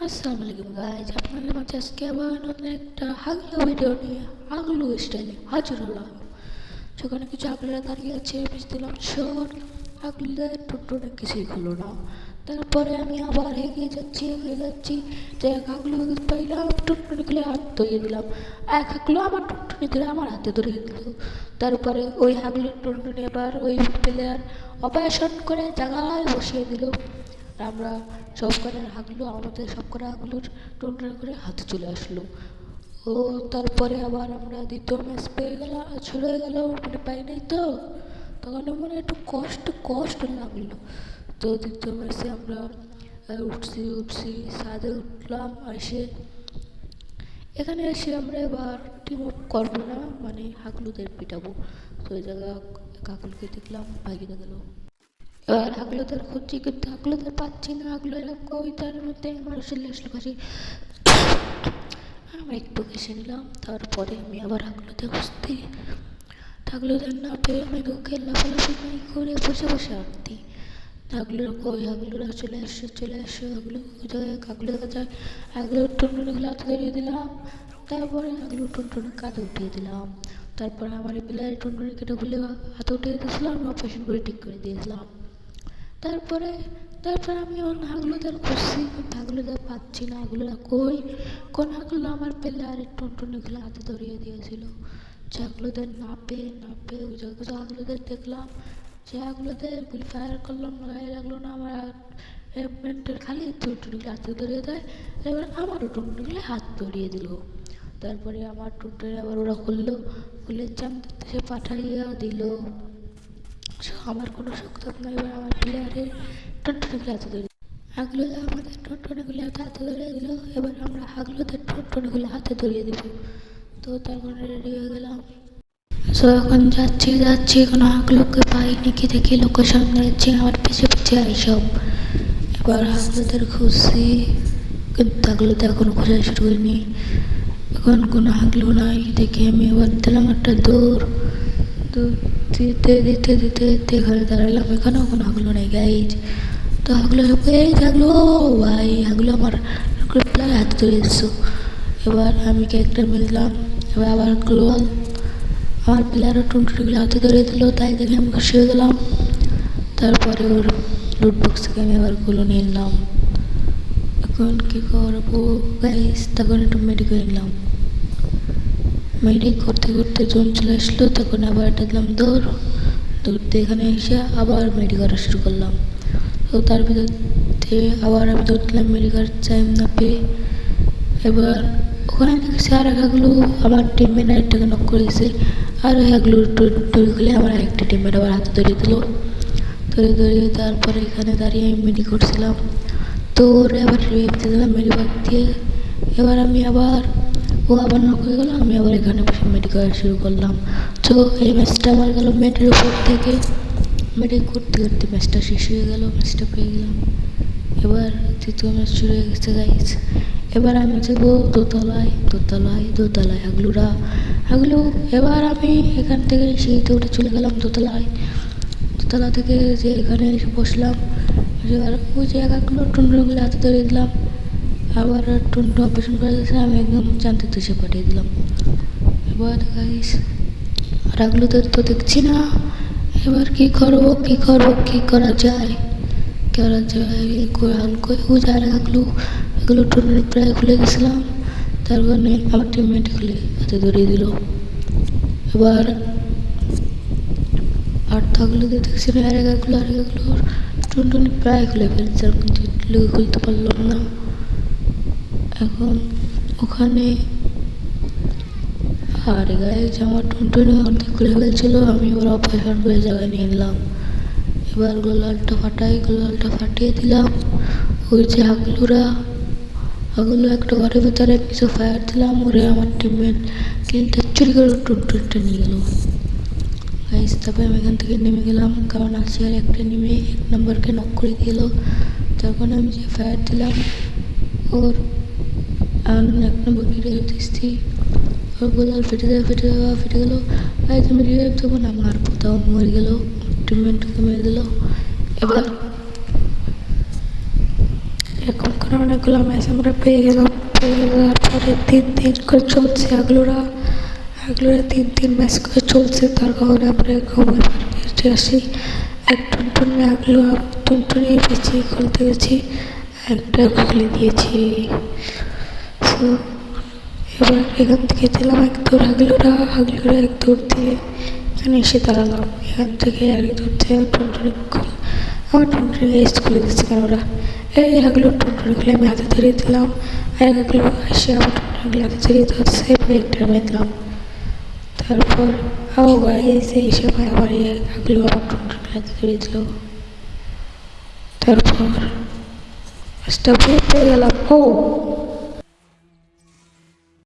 আসসালামু আলাইকুম গাইজ, আপনাদের মাঝে আজকে আবার নতুন একটা হাগলু ভিডিও নিয়ে হাগলু স্টাইলে হাজির হলাম। সেখানে কিছু হাগলুরা দাঁড়িয়ে আছে, বেশ দিলাম শট। হাগলুদের টুনটুনে কিছুই হলো না। তারপরে আমি আবার এগিয়ে যাচ্ছি যে এক হাগলু পাইলাম, টুনটুনি খুলে হাত ধরিয়ে দিলাম। এক হাগলু আমার টুনটুনি ধরে আমার হাতে ধরিয়ে দিল। তারপরে ওই হাগলুর টুনটুনি এবার ওই প্লেয়ার অপারেশন করে জায়গায় বসিয়ে দিল। আমরা সব করে হাগলু আমাদের সব করে হাগলুর টুনটুনি করে হাতে চলে আসলো। ও তারপরে আবার আমরা দ্বিতীয় ম্যাচ পেয়ে গেলাম, চলে গেল, মানে পাই নাই তো তখন মানে একটু কষ্ট লাগলো। তো দ্বিতীয় ম্যাচে আমরা উঠছি ছাদে উঠলাম। এখানে এসে আমরা এবার টিম আপ করবো না, মানে হাগলুদের পিটাবো। তো ওই জায়গায় হাগলুকে দেখলাম ভাগিয়ে গেল। এবার হাগলুদের খুঁজছি কিন্তু হাগলুদের পাচ্ছি না। হাগলুদের কবিতার মধ্যে আমার চলে আসলো কাছে, আমি একটু ঘেসে নিলাম। তারপরে আমি আবার হাগলুদের খুঁজতে, হাগলুদের না পেয়ে আমি দুঃখে লাফালাফি নাই করে বসে আঁকতি। হাগলুরা চলে আসে হাগলু যায়, হাগলু দেখা যায়। হাগলুর টুনটুনিগুলো হাতে ধরিয়ে দিলাম। তারপরে হাগলুর টুনটুনি কাঁধে উঠিয়ে দিলাম। তারপরে আমার প্লেয়ারের টুনটুনি কেটে খুলে হাতে উঠিয়ে দিয়েছিলাম, অপারেশন করে ঠিক করে দিয়েছিলাম। তারপরে তারপরে আমি হাগলুদের খুঁজছি কিন্তু হাগলুদের পাচ্ছি না। হাগলুরা কোন হাগলু আমার প্লেয়ারের টুনটুনিগুলো হাতে ধরিয়ে দিয়েছিল। যে হাগলুদের না পেয়ে ওই জায়গায় হাগলুদের দেখলাম, যে হাগলুদের গুলি ফায়ার করলাম, গায়ে লাগলো না। আমার খালি টুনটুনিগুলো হাতে ধরিয়ে দেয়। এবার আমারও টুনটুনিগুলো হাত ধরিয়ে দিল। তারপরে আমার টুনটুনি আবার ওরা খুলে চামতে সে পাঠাইয়া দিল। আমার কোনো শক্তি নাই। এবার আমার প্লেয়ারের টুনটুনিগুলো হাতে ধরে হাগলুরা আমাদের টুনটুনিগুলো হাতে ধরিয়ে দিল। এবার আমরা হাগলুদের টুনটুনিগুলো হাতে ধরিয়ে দেবো। তো তারপরে রেডি হয়ে গেলাম। সো এখন যাচ্ছি কোনো হাগলুকে পাইনি, কি দেখি লোকের সামনে যাচ্ছি, আমার পিছিয়ে এইসব। এবার হাগলুদের খুঁজছি কিন্তু হাগলুদের এখনো খোঁজা শুরু করিনি। এখন কোনো হাগলু নাই দেখে আমি এবার দিলাম একটা দৌড়। দিতে এখানে দাঁড়ালাম। এখানেও কোনো হাগলু নেই গাইজ। তো হাগলু ভাই হাগলু আমার প্লেয়ার হাতে ধরে দিচ্ছ। এবার আমি ক্যারেক্টার মিললাম। এবার আবার আমার প্লেয়ারও টুনটুনিগুলো হাতে ধরে দিল, তাই দেখে আমি খুশি হয়ে গেলাম। তারপরে ওর লুটবক্স থেকে আমি আবার নিয়ে নিলাম। এখন কী করবো গাইজ, তখন একটু মেডি করে নিলাম। মেডিক করতে জোন চলে আসলো, তখন আবার এটা দিলাম দৌড়তে এখানে এসে আবার মেডি করা শুরু করলাম। তো তার ভিতর থেকে আবার আমি দৌড়লাম, মেডি করার টাইম না পেয়ে। এবার ওখানে দেখছি আর এক হাগলু আমার টিমমেট আরেকটাকে নক করেছে, আর ওই হাগলুর টুরি খুলে আমার আরেকটা টিমমেট আবার হাতে ধরিয়ে দিল। ধরিয়ে তারপরে এখানে দাঁড়িয়ে আমি মেডি করছিলাম। তো ওরে আবার রিভাইভ দিয়ে দিলাম মেডিবাগ দিয়ে। এবার ও আবার নক হয়ে গেল, আমি আবার এখানে বসে মেডি করা শুরু করলাম। তো এই ম্যাচটা আমার গেল মেডের উপর থেকে। মেডি করতে ম্যাচটা শেষ হয়ে গেল, ম্যাচটা পেয়ে গেলাম। এবার দ্বিতীয় ম্যাচ শুরু হয়ে গেছে গাইজ। এবার আমি যাবো দোতলায় হাগলু। এবার আমি এখান থেকে সিঁড়িতে উঠে চলে গেলাম দোতলা থেকে, যে এখানে এসে বসলাম। এবার ওই যে হাগলু টুনটুনিগুলো হাতে ধরিয়ে দিলাম। আবার টুনটু অপারেশন করে দিয়েছে, আমি একদম জানতে তুষে পাঠিয়ে দিলাম। এবার গাইস আর হাগলুদের তো দেখছি না। এবার কি করা যায় হাগলু টুনটুনি প্রায় খুলে গেছিলাম। তার কারণে আমার টিমমেট খুলে হাতে ধরিয়ে দিল। এবার আর হাগলুদের দেখছি না, আর এক হাগলুর টুনটুনি প্রায় খুলে ফেলছে, কিন্তু খুলতে পারলাম না। এখন ওখানে আর গাইজ আমার টুনটুনি অর্ধেক খুলে ফেলছিল, আমি ওর অপারেশন করে জায়গায় নিয়ে নিলাম। এবার গোলালটা ফাটিয়ে দিলাম। ওই যে হাগলু একটা ঘরের ভিতরে কিছু ফায়ার দিলাম, ওরে আমার টিমমেট কিলটা চুরি করে টুনটুনিটা নিয়ে গেল গাইজ। তারপরে আমি এখান থেকে নেমে গেলাম, কারণ আর একটা নেমে 1 নম্বরকে নক করে দিল। তখন আমি যে ফায়ার দিলাম ওর 1 নম্বর দিচ্ছি, ওর গোলাল ফেটে গেল। গাইজ আমি রিভাইভ দেবো না, আমার কোথাও মরে গেল, টিমমেটকে মেরে দিল। এবার এখন ওখানে অনেকগুলো ম্যাচ আমরা পেয়ে গেলাম। পেয়ে যাওয়ার পরে 3-3 করে চলছে। আগলোরা 3-3 ম্যাচ করে চলছে। তার কারণে আমরা ঘুমের বাড়ি আসি। এক টুনটুনি পেয়েছি, খুলতে গেছি, একটা খুলে দিয়েছি। সো এবার এখান থেকে দিলাম এক দৌড়। আগলোরা এক দৌড় দিয়ে এখানে এসে দাঁড়ালাম। এখান থেকে এক দৌড় দিয়ে আমার টুনটুনি স্কুলে দিচ্ছে কেন ওরা। এই আগলো টুনটুনি খুলে আমি হাতে ধরিয়ে দিলাম। আর আগলো এসে আমার টুনটুনি হাতে ধরিয়ে ধরছে, একটা দিলাম। তারপর আবার এসে আবার আগলো আমার টুনটুনি হাতে ধরিয়ে দিল। তারপর পেয়ে গেলাম। ও